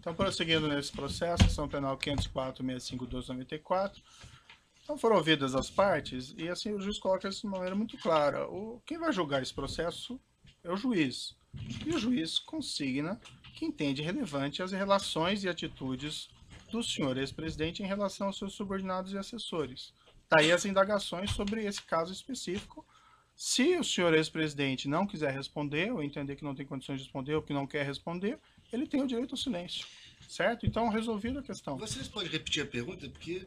Então, prosseguindo nesse processo, ação penal 504.65.294, então foram ouvidas as partes e assim o juiz coloca isso de uma maneira muito clara. Quem vai julgar esse processo é o juiz. E o juiz consigna que entende relevante as relações e atitudes do senhor ex-presidente em relação aos seus subordinados e assessores. Daí as indagações sobre esse caso específico. Se o senhor ex-presidente não quiser responder, ou entender que não tem condições de responder, ou que não quer responder, ele tem o direito ao silêncio. Certo? Então, resolvida a questão. Vocês podem repetir a pergunta? Porque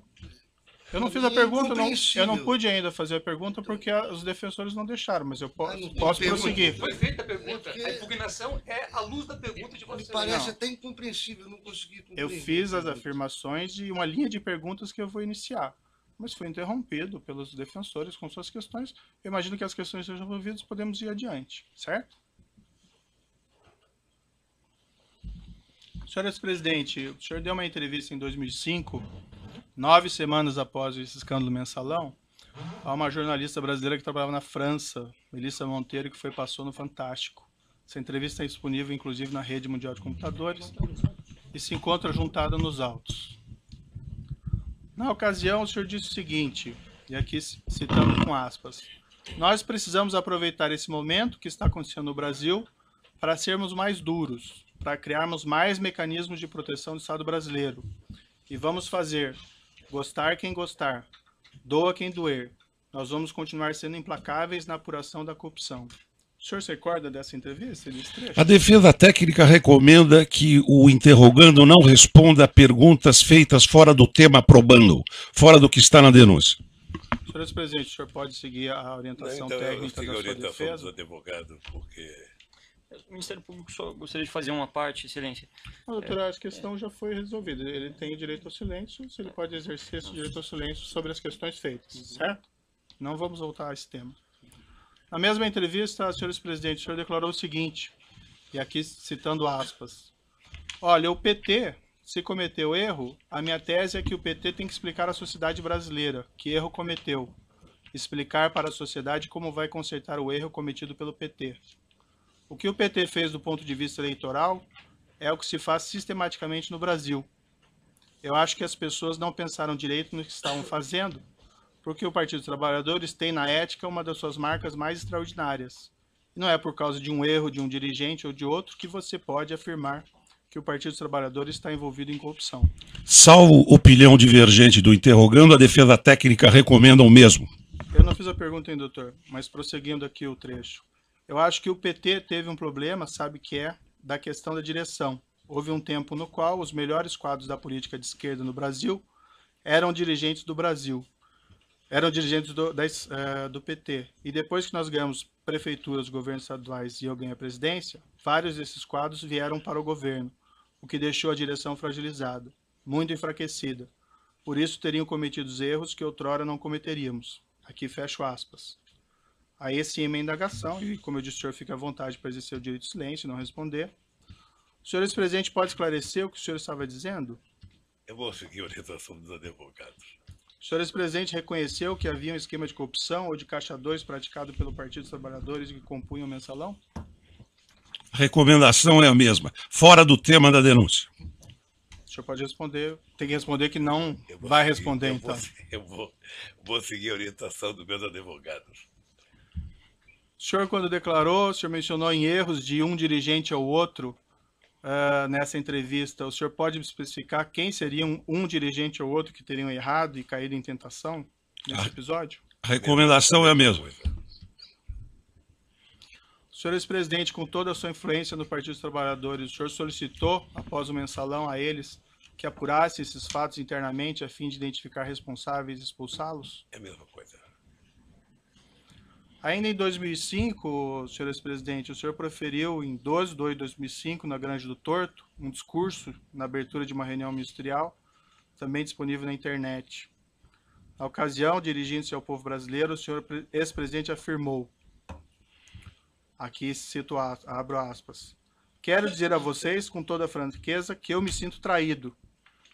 eu não fiz a pergunta, eu não pude ainda fazer a pergunta porque os defensores não deixaram, mas eu posso prosseguir. Foi feita a pergunta, a impugnação é à luz da pergunta de vocês. Me parece até incompreensível, eu não consegui compreender. Eu fiz as afirmações de uma linha de perguntas que eu vou iniciar, mas foi interrompido pelos defensores com suas questões. Eu imagino que as questões sejam resolvidas, podemos ir adiante, certo? Senhor ex-presidente, o senhor deu uma entrevista em 2005, 9 semanas após esse escândalo mensalão, a uma jornalista brasileira que trabalhava na França, Melissa Monteiro, que passou no Fantástico. Essa entrevista é disponível, inclusive, na Rede Mundial de Computadores e se encontra juntada nos autos. Na ocasião, o senhor disse o seguinte, e aqui citando com aspas, nós precisamos aproveitar esse momento que está acontecendo no Brasil para sermos mais duros, para criarmos mais mecanismos de proteção do Estado brasileiro. E vamos fazer, gostar quem gostar, doa quem doer. Nós vamos continuar sendo implacáveis na apuração da corrupção. O senhor se recorda dessa entrevista, desse trecho? A defesa técnica recomenda que o interrogando não responda a perguntas feitas fora do tema probando, fora do que está na denúncia. Senhor ex-presidente, o senhor pode seguir a orientação técnica da sua defesa? Dos advogados, porque... O Ministério Público só gostaria de fazer uma parte, excelência. Doutor, a questão já foi resolvida. Ele tem direito ao silêncio, se ele pode exercer esse direito ao silêncio sobre as questões feitas, certo? Não vamos voltar a esse tema. Na mesma entrevista, senhor ex-presidente, o senhor declarou o seguinte, e aqui citando aspas, olha, o PT, se cometeu erro, a minha tese é que o PT tem que explicar à sociedade brasileira que erro cometeu, explicar para a sociedade como vai consertar o erro cometido pelo PT. O que o PT fez do ponto de vista eleitoral é o que se faz sistematicamente no Brasil. Eu acho que as pessoas não pensaram direito no que estavam fazendo, porque o Partido dos Trabalhadores tem na ética uma das suas marcas mais extraordinárias. E não é por causa de um erro de um dirigente ou de outro que você pode afirmar que o Partido dos Trabalhadores está envolvido em corrupção. Salvo opinião divergente do interrogando, a defesa técnica recomenda o mesmo. Eu não fiz a pergunta, hein, doutor, mas prosseguindo aqui o trecho. Eu acho que o PT teve um problema, sabe que é, da questão da direção. Houve um tempo no qual os melhores quadros da política de esquerda no Brasil eram dirigentes do Brasil, eram dirigentes do PT. E depois que nós ganhamos prefeituras, governos estaduais e eu ganhei a presidência, vários desses quadros vieram para o governo, o que deixou a direção fragilizada, muito enfraquecida. Por isso teriam cometido erros que outrora não cometeríamos. Aqui fecho aspas. Aí sim, uma indagação, e como eu disse, o senhor fica à vontade para exercer o direito de silêncio e não responder. O senhor ex-presidente pode esclarecer o que o senhor estava dizendo? Eu vou seguir a orientação dos advogados. O senhor ex-presidente reconheceu que havia um esquema de corrupção ou de caixa 2 praticado pelo Partido dos Trabalhadores que compunha o mensalão? A recomendação é a mesma, fora do tema da denúncia. O senhor pode responder, tem que responder que não vai responder, então. Eu vou seguir a orientação dos meus advogados. O senhor, quando declarou, o senhor mencionou em erros de um dirigente ao outro nessa entrevista. O senhor pode especificar quem seria um dirigente ou outro que teriam errado e caído em tentação nesse episódio? A recomendação é a mesma. O senhor ex-presidente, com toda a sua influência no Partido dos Trabalhadores, o senhor solicitou, após o mensalão, a eles que apurasse esses fatos internamente a fim de identificar responsáveis e expulsá-los? É a mesma coisa. Ainda em 2005, senhor ex-presidente, o senhor proferiu em 12 de 2 de 2005, na Grande do Torto, um discurso na abertura de uma reunião ministerial, também disponível na internet. Na ocasião, dirigindo-se ao povo brasileiro, o senhor ex-presidente afirmou, aqui cito, abro aspas, quero dizer a vocês com toda a franqueza que eu me sinto traído,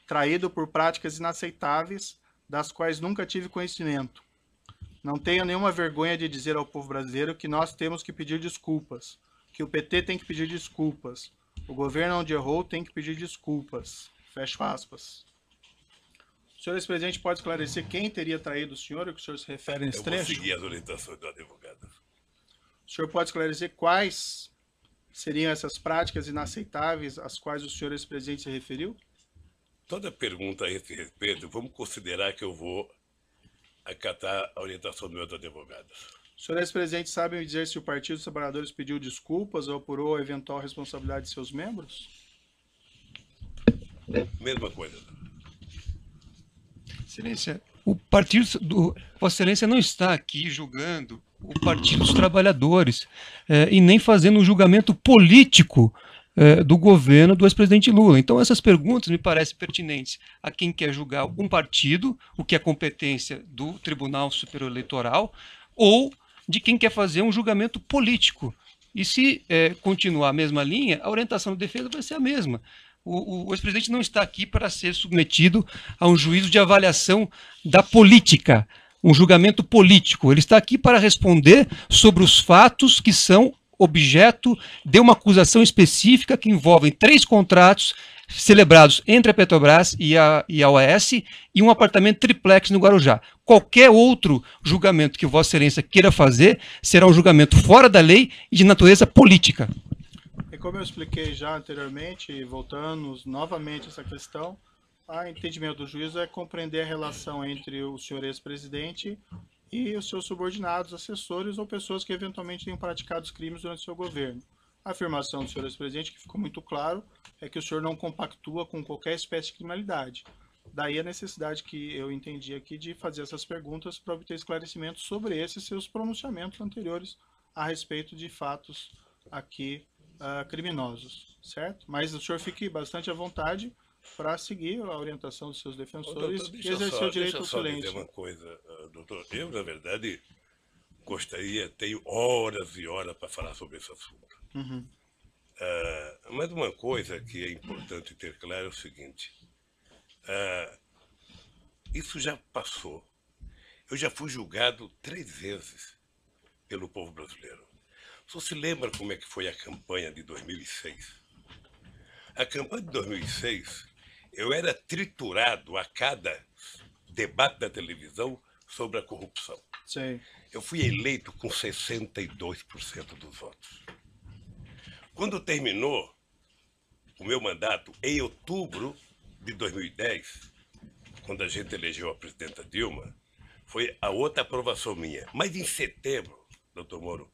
traído por práticas inaceitáveis, das quais nunca tive conhecimento. Não tenho nenhuma vergonha de dizer ao povo brasileiro que nós temos que pedir desculpas, que o PT tem que pedir desculpas. O governo onde errou tem que pedir desculpas. Fecho aspas. O senhor ex-presidente pode esclarecer quem teria traído o senhor, o que o senhor se refere nesse Eu vou trecho? seguir as orientações do advogado. O senhor pode esclarecer quais seriam essas práticas inaceitáveis às quais o senhor ex-presidente se referiu? Toda pergunta a esse respeito, vamos considerar que eu vou acatar a orientação dos meus advogados. O senhor ex-presidente sabe me dizer se o Partido dos Trabalhadores pediu desculpas ou apurou a eventual responsabilidade de seus membros? Mesma coisa. Excelência, o partido do Vossa Excelência não está aqui julgando o Partido dos Trabalhadores e nem fazendo um julgamento político do governo do ex-presidente Lula. Então essas perguntas me parecem pertinentes a quem quer julgar um partido, o que é competência do Tribunal Superior Eleitoral, ou de quem quer fazer um julgamento político. E se continuar a mesma linha, a orientação de defesa vai ser a mesma. O ex-presidente não está aqui para ser submetido a um juízo de avaliação da política, um julgamento político. Ele está aqui para responder sobre os fatos que são objeto de uma acusação específica que envolvem 3 contratos celebrados entre a Petrobras e a OAS e um apartamento triplex no Guarujá. Qualquer outro julgamento que Vossa Excelência queira fazer será um julgamento fora da lei e de natureza política. E como eu expliquei já anteriormente, voltando novamente a essa questão, o entendimento do juízo é compreender a relação entre o senhor ex-presidente e os seus subordinados, assessores ou pessoas que eventualmente tenham praticado os crimes durante o seu governo. A afirmação do senhor ex-presidente, que ficou muito claro, é que o senhor não compactua com qualquer espécie de criminalidade. Daí a necessidade que eu entendi aqui de fazer essas perguntas para obter esclarecimentos sobre esses seus pronunciamentos anteriores a respeito de fatos aqui criminosos, certo? Mas o senhor fique bastante à vontade para seguir a orientação dos seus defensores e exercer o direito ao silêncio. Deixa eu só dizer uma coisa, doutor. Eu, na verdade, gostaria, tenho horas e horas para falar sobre esse assunto. Uhum. Mas uma coisa que é importante ter claro é o seguinte. Isso já passou. Eu já fui julgado 3 vezes pelo povo brasileiro. Só se lembra como é que foi a campanha de 2006? A campanha de 2006, eu era triturado a cada debate da televisão sobre a corrupção. Sim. Eu fui eleito com 62% dos votos. Quando terminou o meu mandato, em outubro de 2010, quando a gente elegeu a presidenta Dilma, foi a outra aprovação minha. Mas em setembro, doutor Moro,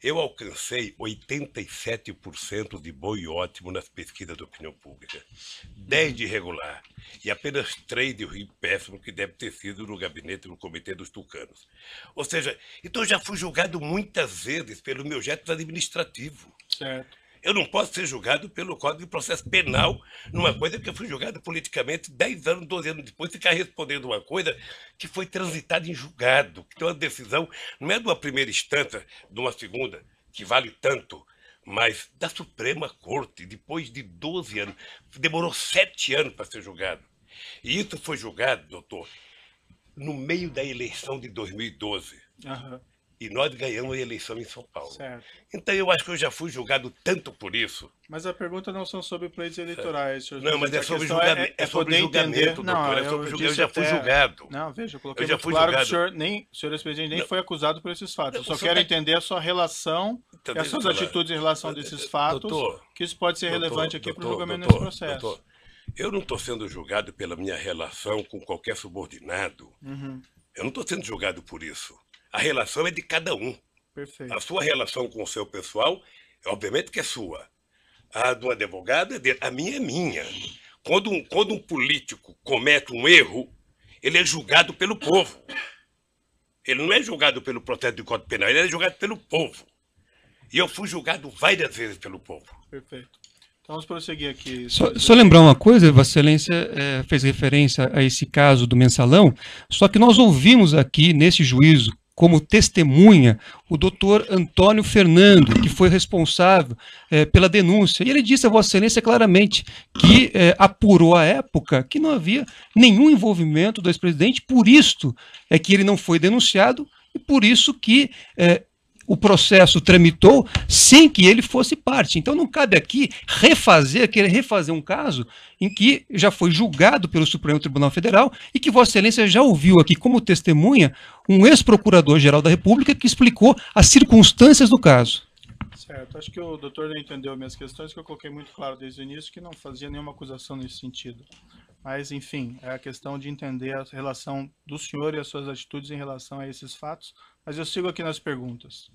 eu alcancei 87% de bom e ótimo nas pesquisas de opinião pública, 10 de regular e apenas 3 de ruim péssimo, que deve ter sido no gabinete do Comitê dos Tucanos. Ou seja, então eu já fui julgado muitas vezes pelo meu jeito administrativo. Certo. Eu não posso ser julgado pelo Código de Processo Penal numa coisa que eu fui julgado politicamente 10 anos, 12 anos depois, ficar respondendo uma coisa que foi transitada em julgado, que tem uma decisão, não é de uma primeira instância, de uma segunda, que vale tanto, mas da Suprema Corte, depois de 12 anos. Demorou 7 anos para ser julgado. E isso foi julgado, doutor, no meio da eleição de 2012. Uhum. E nós ganhamos a eleição em São Paulo. Certo. Então eu acho que eu já fui julgado tanto por isso. Mas a pergunta não são sobre pleitos eleitorais, senhor. Não, mas é sobre questão julgamento. É sobre poder julgamento, entender. doutor. Não, É sobre julgamento. Eu já fui até... julgado. Não, veja, eu coloquei Eu já muito fui claro que julgado. o senhor ex-presidente nem foi acusado por esses fatos. Não, Eu só o senhor quero tá- entender a sua relação Então, e as deixa suas eu falar. atitudes em relação desses fatos, Doutor, que isso pode ser doutor, relevante aqui para o doutor, julgamento doutor, desse processo. doutor, eu não estou sendo julgado pela minha relação com qualquer subordinado. Uhum, Eu não estou sendo julgado por isso. A relação é de cada um. perfeito. A sua relação com o seu pessoal, obviamente que é sua. A do advogado é dele. A minha é minha. Quando um político comete um erro, ele é julgado pelo povo. Ele não é julgado pelo processo de Código Penal, ele é julgado pelo povo. E eu fui julgado várias vezes pelo povo. Perfeito. Então vamos prosseguir aqui. Só lembrar uma coisa, Vossa Excelência fez referência a esse caso do mensalão, só que nós ouvimos aqui nesse juízo como testemunha o doutor Antônio Fernando, que foi responsável pela denúncia. E ele disse a Vossa Excelência claramente que apurou à época que não havia nenhum envolvimento do ex-presidente, por isso é que ele não foi denunciado e por isso que o processo tramitou sem que ele fosse parte. Então não cabe aqui querer refazer um caso em que já foi julgado pelo Supremo Tribunal Federal e que Vossa Excelência já ouviu aqui como testemunha um ex-procurador-geral da República que explicou as circunstâncias do caso. Certo, acho que o doutor não entendeu minhas questões, que eu coloquei muito claro desde o início que não fazia nenhuma acusação nesse sentido. Mas, enfim, é a questão de entender a relação do senhor e as suas atitudes em relação a esses fatos. Mas eu sigo aqui nas perguntas.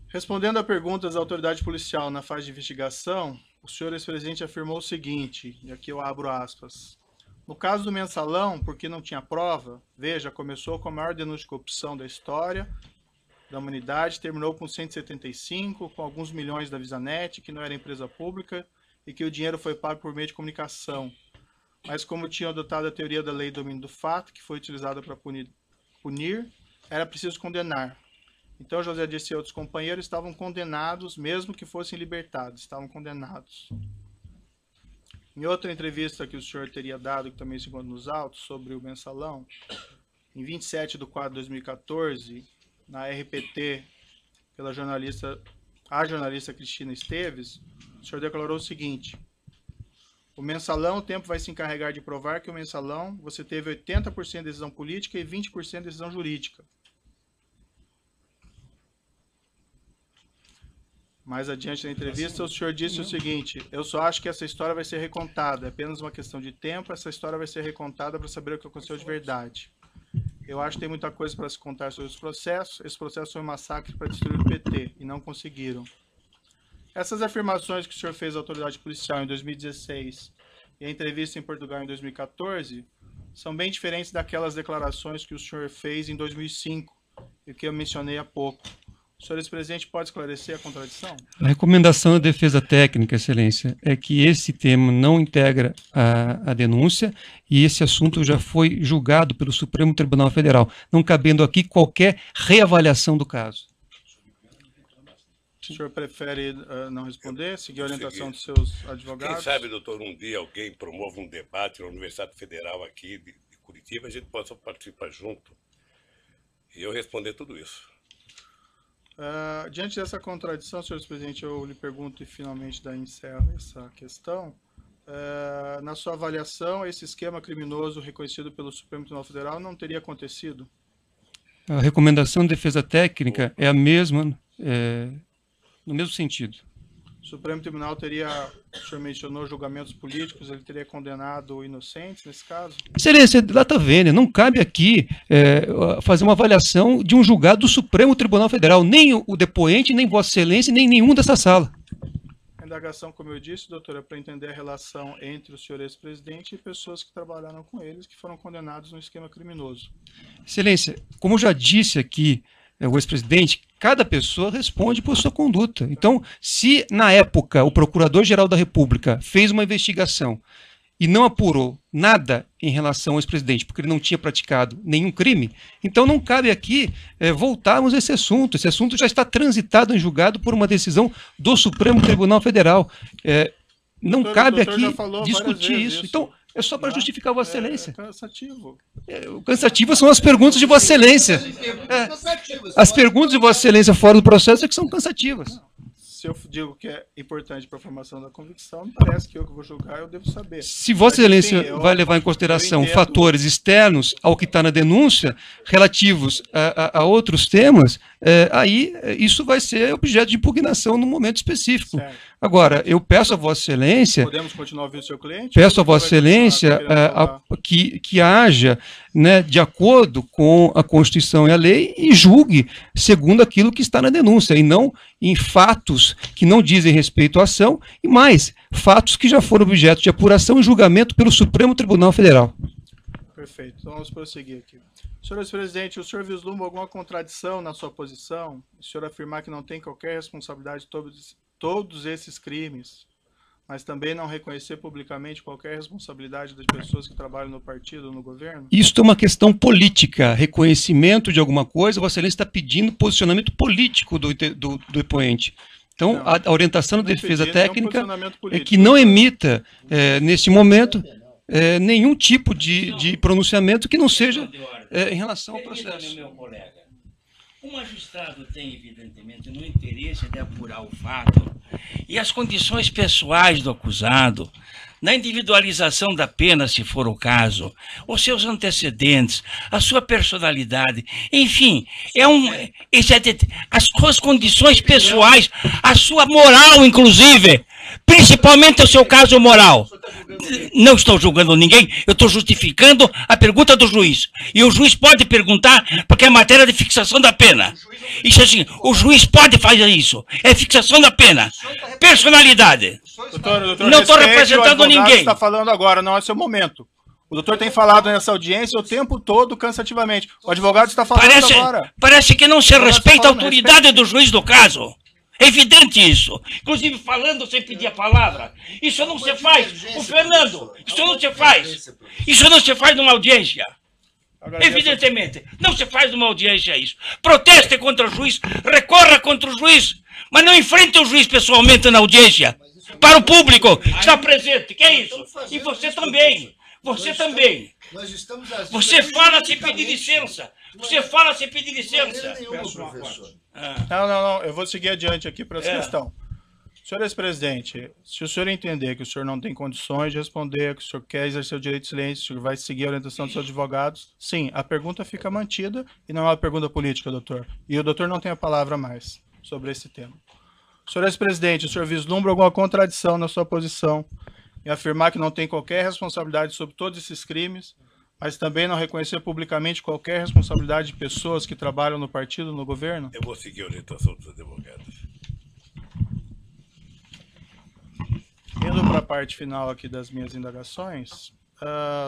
Respondendo a perguntas da autoridade policial na fase de investigação, o senhor ex-presidente afirmou o seguinte, e aqui eu abro aspas. No caso do mensalão, porque não tinha prova, veja, começou com a maior denúncia de corrupção da história da humanidade, terminou com 175, com alguns milhões da Visanet, que não era empresa pública, e que o dinheiro foi pago por meio de comunicação. Mas como tinham adotado a teoria da lei do domínio do fato, que foi utilizada para punir, era preciso condenar. Então José Dirceu e outros companheiros estavam condenados, mesmo que fossem libertados, estavam condenados. Em outra entrevista que o senhor teria dado, que também se encontra nos autos, sobre o mensalão, em 27/4/2014, na RPT, pela jornalista Cristina Esteves, o senhor declarou o seguinte: o mensalão, o tempo vai se encarregar de provar que o mensalão você teve 80% de decisão política e 20% de decisão jurídica. Mais adiante na entrevista, o senhor disse o seguinte: eu só acho que essa história vai ser recontada, é apenas uma questão de tempo, essa história vai ser recontada para saber o que aconteceu de verdade. Eu acho que tem muita coisa para se contar sobre os processos. Esse processo foi um massacre para destruir o PT, e não conseguiram. Essas afirmações que o senhor fez à autoridade policial em 2016 e a entrevista em Portugal em 2014 são bem diferentes daquelas declarações que o senhor fez em 2005 e que eu mencionei há pouco. O senhor ex-presidente pode esclarecer a contradição? A recomendação da defesa técnica, Excelência, é que esse tema não integra a denúncia e esse assunto já foi julgado pelo Supremo Tribunal Federal, não cabendo aqui qualquer reavaliação do caso. O senhor prefere não responder, seguir a orientação dos seus advogados? Quem sabe, doutor, um dia alguém promove um debate na Universidade Federal aqui de Curitiba, a gente possa participar junto e eu responder tudo isso. Diante dessa contradição, senhor presidente, eu lhe pergunto e finalmente daí encerro essa questão. Na sua avaliação, esse esquema criminoso reconhecido pelo Supremo Tribunal Federal não teria acontecido? A recomendação de defesa técnica é a mesma, no mesmo sentido. O Supremo Tribunal teria, o senhor mencionou julgamentos políticos, ele teria condenado inocentes nesse caso? Excelência, data vênia, não cabe aqui fazer uma avaliação de um julgado do Supremo Tribunal Federal, nem o depoente, nem Vossa Excelência, nem nenhum dessa sala. A indagação, como eu disse, doutora, é para entender a relação entre o senhor ex-presidente e pessoas que trabalharam com eles, que foram condenados no esquema criminoso. Excelência, como eu já disse aqui, o ex-presidente, cada pessoa responde por sua conduta. Então, se na época o Procurador-Geral da República fez uma investigação e não apurou nada em relação ao ex-presidente, porque ele não tinha praticado nenhum crime, então não cabe aqui voltarmos a esse assunto. Esse assunto já está transitado em julgado por uma decisão do Supremo Tribunal Federal. Não cabe aqui discutir isso. Então, é só para justificar Vossa Excelência. É cansativo. Cansativas são as perguntas de Vossa Excelência. As perguntas de Vossa Excelência fora do processo é que são cansativas. Se eu digo que é importante para a formação da convicção, me parece que eu que vou julgar, eu devo saber. Se Vossa Excelência vai levar em consideração fatores externos ao que está na denúncia, relativos a outros temas, aí isso vai ser objeto de impugnação num momento específico. Certo. Agora, eu peço a Vossa Excelência... Podemos continuar ouvindo o seu cliente? Peço a Vossa Excelência que haja, né, de acordo com a Constituição e a lei e julgue segundo aquilo que está na denúncia, e não em fatos que não dizem respeito à ação, e mais, fatos que já foram objeto de apuração e julgamento pelo Supremo Tribunal Federal. Perfeito, então vamos prosseguir aqui. Senhor ex-presidente, o senhor vislumbra alguma contradição na sua posição? O senhor afirmar que não tem qualquer responsabilidade de todos esses crimes, mas também não reconhecer publicamente qualquer responsabilidade das pessoas que trabalham no partido, no governo? Isso é uma questão política, reconhecimento de alguma coisa. Vossa Excelência está pedindo posicionamento político do depoente. Então, não, a orientação da defesa técnica é que não emita, neste momento, nenhum tipo de pronunciamento que não seja em relação ao processo. O magistrado tem, evidentemente, no interesse de apurar o fato e as condições pessoais do acusado, na individualização da pena, se for o caso, os seus antecedentes, a sua personalidade, enfim, as suas condições pessoais, a sua moral, inclusive, principalmente o seu caso moral. Não estou julgando ninguém, eu estou justificando a pergunta do juiz. E o juiz pode perguntar, porque é matéria de fixação da pena. Isso assim, o juiz pode fazer isso. É fixação da pena. Personalidade. Doutor, Não estou representando ninguém. Está falando agora, não é seu momento. O doutor tem falado nessa audiência o tempo todo cansativamente. O advogado está falando agora. Parece que não se respeita a autoridade do juiz do caso. É evidente isso. Inclusive falando sem pedir a palavra. Isso não se faz. O Fernando, isso não se faz. Isso não se faz numa audiência. Evidentemente. Não se faz numa audiência isso. Proteste contra o juiz, recorra contra o juiz, mas não enfrente o juiz pessoalmente na audiência. Para o público que está presente. Que é isso? E você também. Você também. Você fala sem pedir licença. Você fala sem pedir licença. Não. Eu vou seguir adiante aqui para essa questão. Senhor ex-presidente, se o senhor entender que o senhor não tem condições de responder, que o senhor quer exercer o direito de silêncio, o senhor vai seguir a orientação dos seus advogados, sim, a pergunta fica mantida e não é uma pergunta política, doutor. E o doutor não tem a palavra mais sobre esse tema. Senhor ex-presidente, o senhor vislumbra alguma contradição na sua posição em afirmar que não tem qualquer responsabilidade sobre todos esses crimes, mas também não reconhecer publicamente qualquer responsabilidade de pessoas que trabalham no partido, no governo? Eu vou seguir a orientação dos advogados. Indo para a parte final aqui das minhas indagações,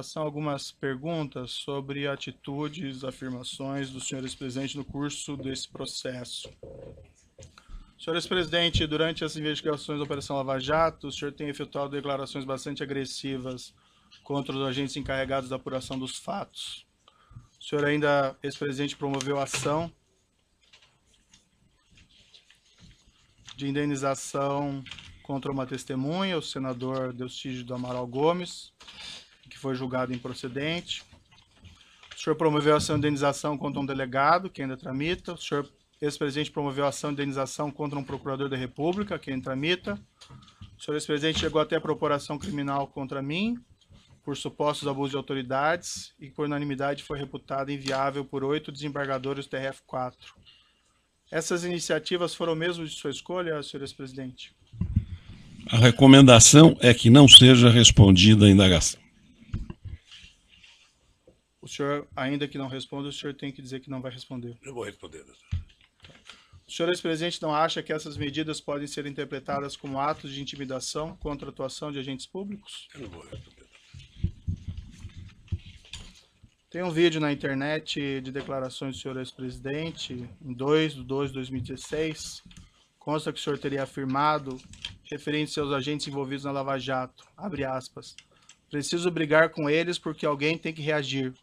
são algumas perguntas sobre atitudes, afirmações do senhor ex-presidente no curso desse processo. Senhor ex-presidente, durante as investigações da Operação Lava Jato, o senhor tem efetuado declarações bastante agressivas contra os agentes encarregados da apuração dos fatos. O senhor ainda, ex-presidente, promoveu ação de indenização contra uma testemunha, o senador Deustígio do Amaral Gomes, que foi julgado improcedente. O senhor promoveu ação de indenização contra um delegado, que ainda tramita. O senhor, ex-presidente, promoveu ação de indenização contra um procurador da República, que ainda tramita. O senhor, ex-presidente, chegou até a propor ação criminal contra mim, por supostos abusos de autoridades, e por unanimidade foi reputada inviável por 8 desembargadores do TRF4. Essas iniciativas foram mesmo de sua escolha, senhor ex-presidente? A recomendação é que não seja respondida a indagação. O senhor, ainda que não responda, o senhor tem que dizer que não vai responder. Eu vou responder, doutor. O senhor ex-presidente não acha que essas medidas podem ser interpretadas como atos de intimidação contra a atuação de agentes públicos? Eu não vou responder. Tem um vídeo na internet de declarações do senhor ex-presidente, em 2/2/2016, consta que o senhor teria afirmado, referente seus agentes envolvidos na Lava Jato, abre aspas, preciso brigar com eles porque alguém tem que reagir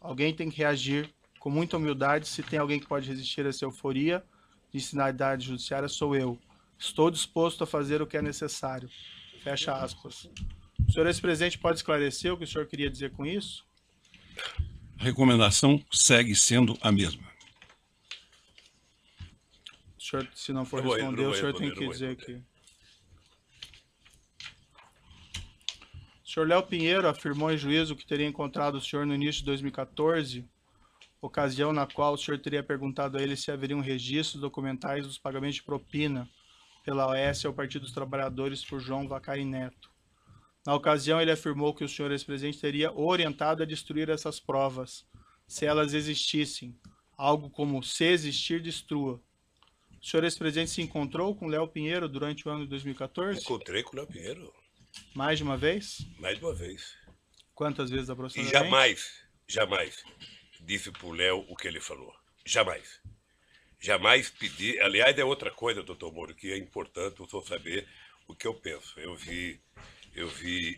com muita humildade, se tem alguém que pode resistir a essa euforia de sinalidade judiciária, sou eu. Estou disposto a fazer o que é necessário. Fecha aspas. O senhor ex-presidente pode esclarecer o que o senhor queria dizer com isso? A recomendação segue sendo a mesma. O senhor, se não for responder, o senhor tem que dizer que... O senhor Léo Pinheiro afirmou em juízo que teria encontrado o senhor no início de 2014, ocasião na qual o senhor teria perguntado a ele se haveriam registros documentais dos pagamentos de propina pela OAS ao Partido dos Trabalhadores por João Vacari Neto. Na ocasião, ele afirmou que o senhor ex-presidente teria orientado a destruir essas provas, se elas existissem, algo como se existir, destrua. O senhor ex-presidente se encontrou com Léo Pinheiro durante o ano de 2014? Encontrei com o Léo Pinheiro. Mais de uma vez? Mais de uma vez. Quantas vezes E aproximadamente? jamais disse pro Léo o que ele falou. Jamais. Jamais pedi. Aliás, é outra coisa, doutor Moro, que é importante o senhor saber o que eu penso. Eu vi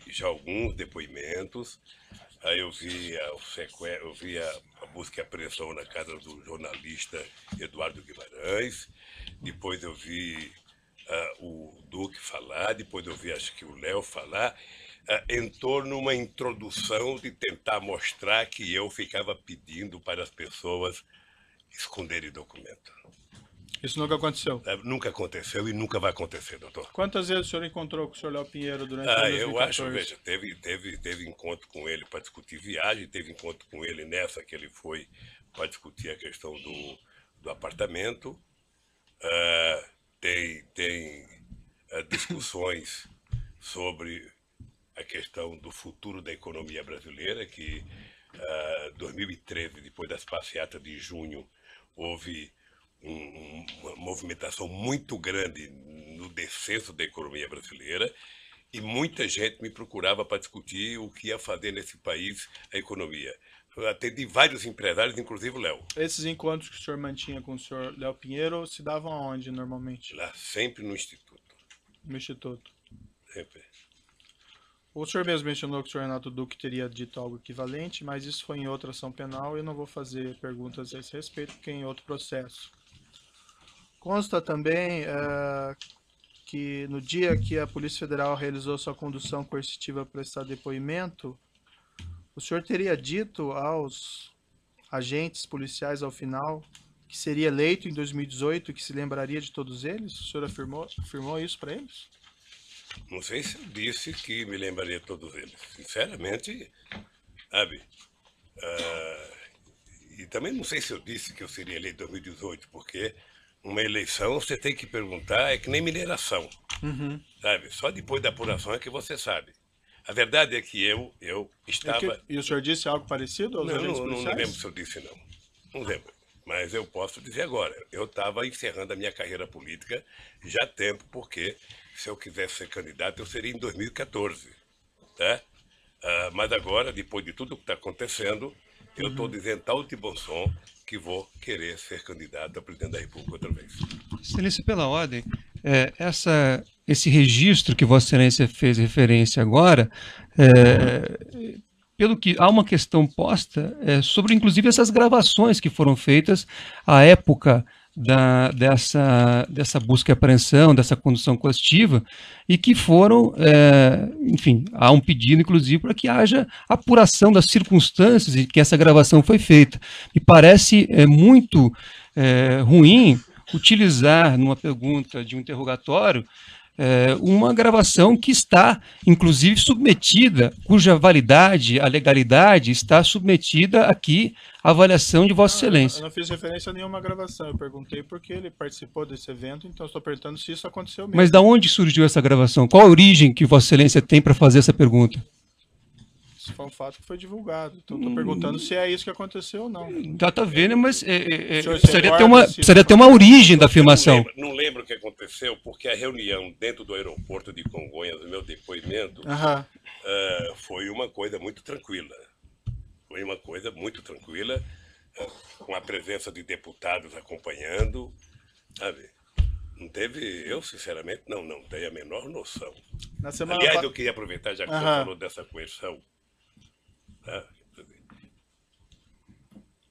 já alguns depoimentos, aí eu vi a busca e apreensão na casa do jornalista Eduardo Guimarães, depois eu vi o Duque falar, depois eu vi, acho que o Léo falar, em torno de uma introdução de tentar mostrar que eu ficava pedindo para as pessoas esconderem documento. Isso nunca aconteceu? Nunca aconteceu e nunca vai acontecer, doutor. Quantas vezes o senhor encontrou com o senhor Léo Pinheiro durante o Ah, 2014? eu acho, veja, teve encontro com ele para discutir viagem, teve encontro com ele nessa que ele foi para discutir a questão do apartamento. Tem discussões sobre a questão do futuro da economia brasileira, que 2013, depois das passeatas de junho, houve uma movimentação muito grande no descenso da economia brasileira e muita gente me procurava para discutir o que ia fazer nesse país a economia. Eu atendi vários empresários, inclusive o Léo. Esses encontros que o senhor mantinha com o senhor Léo Pinheiro se davam aonde, normalmente? Lá, sempre no Instituto. No Instituto. Sempre. O senhor mesmo mencionou que o senhor Renato Duque teria dito algo equivalente, mas isso foi em outra ação penal e eu não vou fazer perguntas a esse respeito, porque é em outro processo. Consta também que no dia que a Polícia Federal realizou sua condução coercitiva para prestar depoimento, o senhor teria dito aos agentes policiais ao final que seria eleito em 2018 e que se lembraria de todos eles? O senhor afirmou isso para eles? Não sei se eu disse que me lembraria de todos eles. Sinceramente, sabe? E também não sei se eu disse que eu seria eleito em 2018, porque uma eleição você tem que perguntar, é que nem mineração. Sabe? Só depois da apuração é que você sabe. A verdade é que eu estava... E o senhor disse algo parecido aos agentes policiais? Não lembro se eu disse, não. Não lembro. Mas eu posso dizer agora, eu estava encerrando a minha carreira política já há tempo, porque se eu quisesse ser candidato, eu seria em 2014. Tá? Mas agora, depois de tudo que está acontecendo, eu estou dizendo tal de bom som que vou querer ser candidato a presidente da República outra vez. Excelência, pela ordem, esse registro que Vossa Excelência fez referência agora, pelo que há uma questão posta sobre, inclusive, essas gravações que foram feitas à época dessa busca e apreensão, dessa condução coercitiva, e que foram, enfim, há um pedido, inclusive, para que haja apuração das circunstâncias em que essa gravação foi feita. Me parece muito ruim utilizar, numa pergunta de um interrogatório, uma gravação que está, inclusive, submetida, cuja validade, a legalidade, está submetida aqui à avaliação de Vossa Excelência. Eu não fiz referência a nenhuma gravação, eu perguntei porque ele participou desse evento, então estou perguntando se isso aconteceu mesmo. Mas de onde surgiu essa gravação? Qual a origem que Vossa Excelência tem para fazer essa pergunta? Isso foi um fato que foi divulgado, então estou perguntando se é isso que aconteceu ou não. Tá vendo, mas precisaria ter uma origem da afirmação. Não lembro o que aconteceu, porque a reunião dentro do aeroporto de Congonhas, no meu depoimento, foi uma coisa muito tranquila. Foi uma coisa muito tranquila, com a presença de deputados acompanhando, sabe? Não teve, eu sinceramente não tenho a menor noção. Aliás, eu queria aproveitar, já que você falou dessa coerção, tá?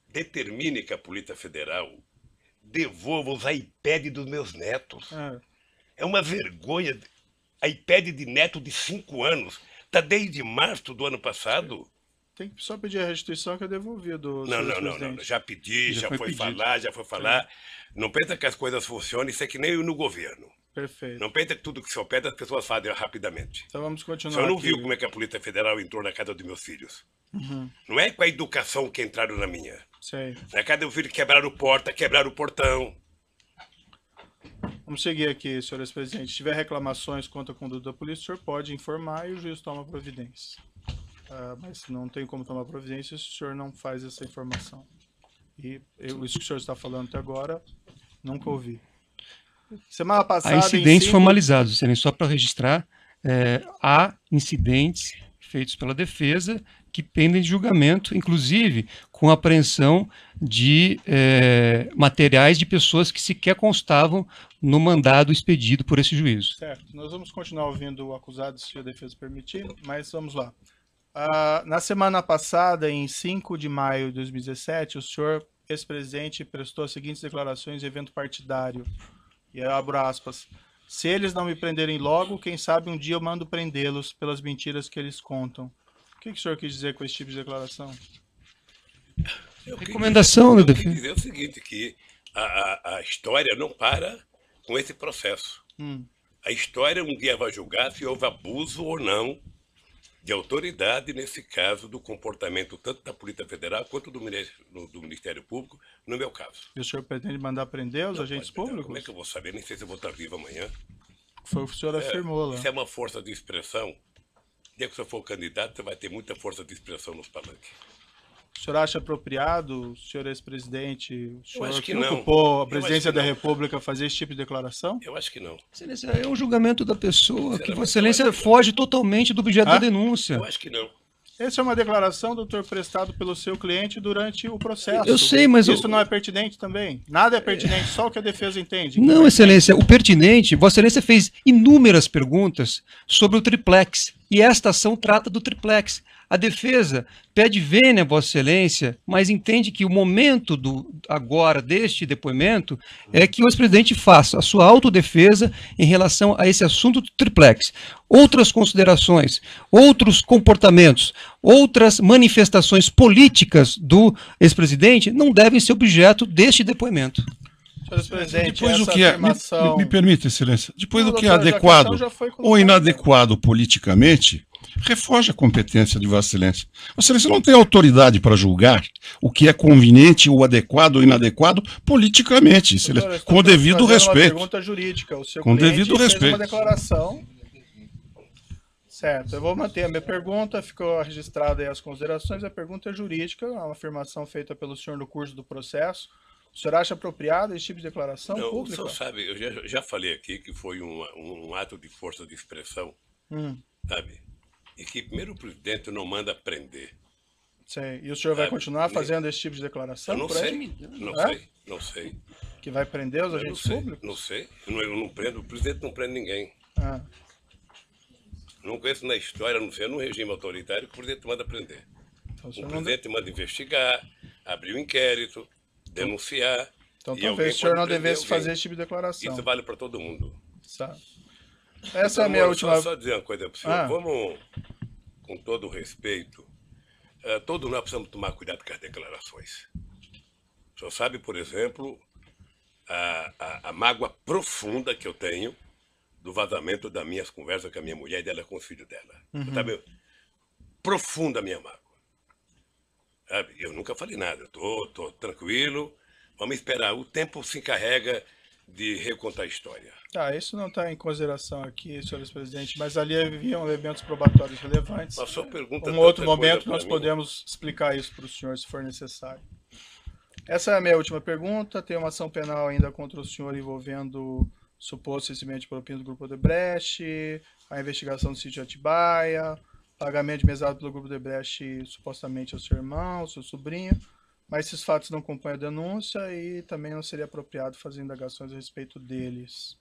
Determine que a Polícia Federal devolva os iPads dos meus netos. É uma vergonha. iPad de neto de 5 anos. Está desde março do ano passado. Tem que só pedir a restituição que é devolvido. Não. Já pedi, já foi falar. Não pensa que as coisas funcionam, isso é que nem no governo. Perfeito. Não pensa que tudo que se pede as pessoas fazem rapidamente. Então vamos continuar. O senhor não aqui. viu como é que a Polícia Federal entrou na casa dos meus filhos? Não é com a educação que entraram na minha. Sei. Na casa do filho quebraram porta, quebraram o portão. Vamos seguir aqui, senhores presidentes. Se tiver reclamações contra a conduta da polícia, o senhor pode informar e o juiz toma providência. Mas não tem como tomar providência se o senhor não faz essa informação. E isso que o senhor está falando até agora, nunca ouvi. Semana passada... Há incidentes formalizados, só para registrar, há incidentes feitos pela defesa que pendem de julgamento, inclusive com apreensão de materiais de pessoas que sequer constavam no mandado expedido por esse juízo. Certo. Nós vamos continuar ouvindo o acusado, se a defesa permitir, mas vamos lá. Na semana passada, em 5 de maio de 2017, o senhor, ex-presidente, prestou as seguintes declarações em evento partidário. E eu abro aspas. Se eles não me prenderem logo, quem sabe um dia eu mando prendê-los pelas mentiras que eles contam. O que o senhor quis dizer com esse tipo de declaração? Recomendação da defesa. Eu quis dizer o seguinte, que a história não para com esse processo. A história um dia vai julgar se houve abuso ou não de autoridade, nesse caso, do comportamento tanto da Polícia Federal quanto do Ministério Público, no meu caso. E o senhor pretende mandar prender os Não agentes pode, públicos? Como é que eu vou saber? Nem sei se eu vou estar vivo amanhã. Foi o que o senhor afirmou lá. Isso é uma força de expressão. O dia que você for candidato, você vai ter muita força de expressão nos palanques. O senhor acha apropriado, o senhor ex-presidente, o senhor acho que que não. ocupou a Eu presidência acho que da não. República fazer esse tipo de declaração? Eu acho que não. Excelência, é um julgamento da pessoa que Sinceramente, Vossa Excelência foge totalmente do objeto da denúncia. Eu acho que não. Essa é uma declaração, doutor, prestado pelo seu cliente durante o processo. Eu sei, mas isso não é pertinente também? Nada é pertinente, só o que a defesa entende. Não, Excelência, o pertinente, Vossa Excelência fez inúmeras perguntas sobre o triplex, e esta ação trata do triplex. A defesa pede vênia, Vossa Excelência, mas entende que o momento agora deste depoimento é que o ex-presidente faça a sua autodefesa em relação a esse assunto do triplex. Outras considerações, outros comportamentos, outras manifestações políticas do ex-presidente não devem ser objeto deste depoimento. Senhor presidente, Depois o essa que é, afirmação... me permite, Excelência, depois Não, o que é doutor, já a adequado questão já foi ou colocada. inadequado politicamente, refoge a competência de Vossa Excelência. Vossa Excelência não tem autoridade para julgar o que é conveniente ou adequado ou inadequado politicamente, Excelência, Doutor, eu com o estou devido fazendo uma respeito. pergunta jurídica. O seu Com cliente devido fez respeito. uma declaração. Certo, eu vou manter a minha pergunta, ficou registrada aí as considerações. A pergunta é jurídica, é uma afirmação feita pelo senhor no curso do processo. O senhor acha apropriado esse tipo de declaração Não, o pública? senhor sabe, eu já falei aqui que foi um ato de força de expressão, sabe? E que primeiro o presidente não manda prender. Sei. E o senhor vai Sabe, continuar nem- fazendo esse tipo de declaração? Eu não por aí? sei, não É? sei, não sei. Que vai prender os Eu não agentes sei, públicos? não sei. Eu não prendo, o presidente não prende ninguém. Ah, Não conheço na história, não sei, num regime autoritário que o presidente manda prender. então o O senhor não... presidente manda investigar, abrir um inquérito, denunciar. Então e talvez alguém o senhor pode não prender devesse alguém. fazer esse tipo de declaração. Isso vale para todo mundo. Sabe? Essa é a minha Amor, última... Só dizer uma coisa para o senhor. Ah. Vamos, com todo o respeito, todos nós precisamos tomar cuidado com as declarações. O senhor sabe, por exemplo, a mágoa profunda que eu tenho do vazamento das minhas conversas com a minha mulher e dela com os filhos dela. Sabe? Profunda a minha mágoa. Sabe? Eu nunca falei nada. Estou tranquilo. Vamos esperar. O tempo se encarrega de recontar a história. Tá, isso não está em consideração aqui, senhores presidente, mas ali haviam elementos probatórios relevantes. A sua pergunta Um outro tanta coisa momento pra nós mim. podemos explicar isso para o senhor, se for necessário. Essa é a minha última pergunta. Tem uma ação penal ainda contra o senhor envolvendo suposto recebimento de propina do Grupo Odebrecht, a investigação do sítio Atibaia, pagamento de mesada pelo Grupo Odebrecht supostamente ao seu irmão, ao seu sobrinho, mas esses fatos não compõem a denúncia e também não seria apropriado fazer indagações a respeito deles.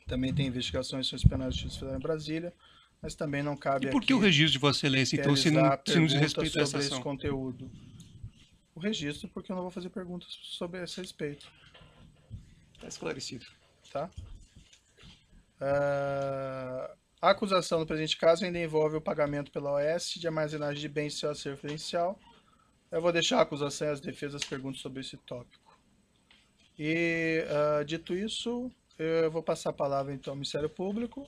Também tem investigações em ações penais de justiça federal em Brasília, mas também não cabe E por que aqui o registro de Vossa Excelência, então, se não realizar diz perguntas respeito a essa sobre esse ação? conteúdo. O registro, porque eu não vou fazer perguntas sobre esse respeito, Está esclarecido. tá? A acusação no presente caso ainda envolve o pagamento pela OAS de armazenagem de bens de seu acervo referencial. Eu vou deixar a acusação e as defesas perguntas sobre esse tópico. E, dito isso, eu vou passar a palavra então ao Ministério Público.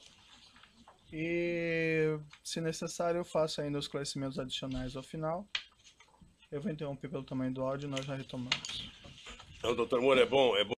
E, se necessário, eu faço ainda os esclarecimentos adicionais ao final. Eu vou interromper pelo tamanho do áudio e nós já retomamos. Então, doutor Moura, é bom